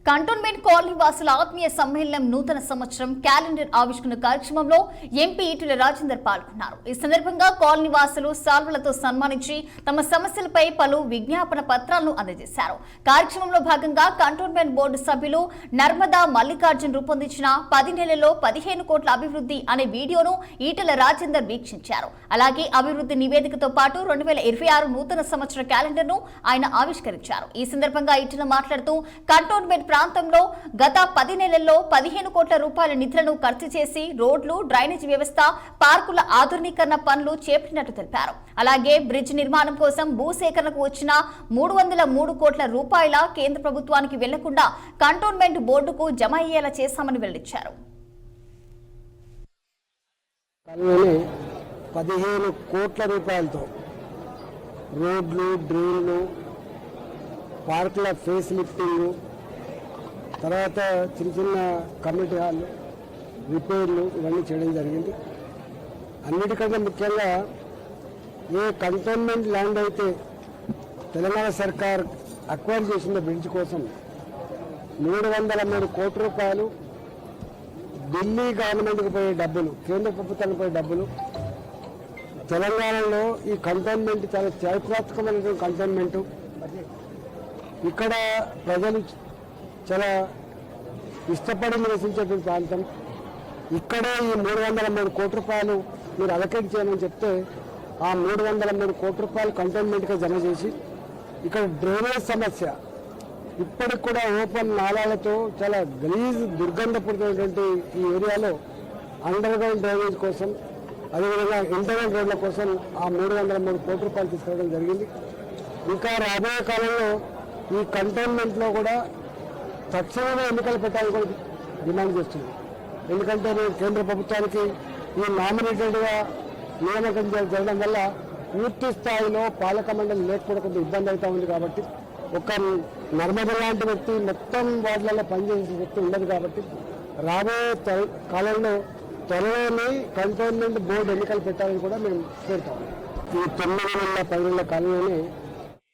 Cantonment colony వాసుల ఆత్మీయ సమ్మేళనం నూతన సంవత్సరం క్యాలెండర్ ఆవిష్కరణ కార్యక్రమంలో ఎంపీ ఈటెల రాజేందర్ పాల్గొన్నారు. ఈ సందర్భంగా కాలనీ వాసులు సాల్వలతో సన్మానించి తమ సమస్యలపై పలు విజ్ఞాపన పత్రాలను అందజేశారు. కార్యక్రమంలో భాగంగా కంటోన్మెంట్ బోర్డు సభ్యులు నర్మదా మల్లికార్జున్ రూపొందించిన 10 నెలల్లో 15 కోట్ల అభివృద్ధి అనే వీడియోను ఈటెల రాజేందర్ వీక్షించారు. అలాగే అభివృద్ధి నివేదికతో పాటు 2026 నూతన సంవత్సర క్యాలెండర్ ను ఆయన ఆవిష్కరించారు. ఈ సందర్భంగా ఈటెల మాట్లాడుతూ కంటోన్మెంట్ ప్రాంతంలో గత 10 నెలల్లో 15 కోట్ల రూపాయల నిధులను ఖర్చు చేసి రోడ్లు, డ్రైనేజ్ వ్యవస్థ, పార్కుల ఆధునీకరణ పనులు చేపట్టినట్టు తెలిపారు. అలాగే బ్రిడ్జ్ నిర్మాణం కోసం భూసేకరణకు వచ్చిన 303 కోట్ల రూపాయల కేంద్ర ప్రభుత్వానికి వెళ్లకుండా కంటోన్మెంట్ బోర్డుకు జమ అయ్యేలా చేశామని వెల్లడించారు. 15 కోట్ల రూపాయలతో రోడ్లు, డ్రైన్లు, పార్కుల ఫేస్ లిఫ్టింగ్, తర్వాత చిన్న చిన్న కమ్యూనిటీ హాల్ రిపేర్లు ఇవన్నీ చేయడం జరిగింది. అన్నిటికంటే ముఖ్యంగా ఏ కంటోన్మెంట్ ల్యాండ్ అయితే తెలంగాణ సర్కార్ అక్వైర్ చేసిన బ్రిడ్జ్ కోసం 303 కోట్ల రూపాయలు ఢిల్లీ గవర్నమెంట్కి పోయే డబ్బులు, కేంద్ర ప్రభుత్వానికి పోయే డబ్బులు, తెలంగాణలో ఈ కంటోన్మెంట్ చాలా చారిత్రాత్మకమైన కంటోన్మెంట్. ఇక్కడ ప్రజలు చాలా ఇష్టపడి నివసించేటువంటి ప్రాంతం. ఇక్కడే ఈ 303 కోట్ల రూపాయలు మీరు అలకేట్ చేయమని చెప్తే ఆ 303 కోట్ల రూపాయలు కంటోన్మెంట్గా జమ చేసి ఇక్కడ డ్రైనేజ్ సమస్య ఇప్పటికి కూడా ఓపెన్ నాలాలతో చాలా గలీజ్ దుర్గంధపూరితమైనటువంటి ఈ ఏరియాలో అండర్ గ్రౌండ్ డ్రైనేజ్ కోసం, అదేవిధంగా ఇంటర్నల్ రోడ్ల కోసం ఆ 303 కోట్ల రూపాయలు తీసుకురావడం జరిగింది. ఇంకా రాబోయే కాలంలో ఈ కంటోన్మెంట్లో కూడా తక్షణమే ఎన్నికలు పెట్టాలని కూడా డిమాండ్ చేస్తుంది. ఎందుకంటే కేంద్ర ప్రభుత్వానికి ఈ నామినేటెడ్గా నియామకం జరగడం వల్ల పూర్తి స్థాయిలో పాలక మండలి లేకపోవడం కొంత ఇబ్బంది అవుతూ ఉంది. కాబట్టి ఒక నర్మద లాంటి వ్యక్తి మొత్తం వార్డులలో పనిచేసే వ్యక్తి ఉండదు. కాబట్టి రాబోయే కాలంలో త్వరలోనే కంటోన్మెంట్ బోర్డు ఎన్నికలు పెట్టాలని కూడా మేము కోరుతాం. ఈ 9 నెలల 10 నెలల కాలంలోనే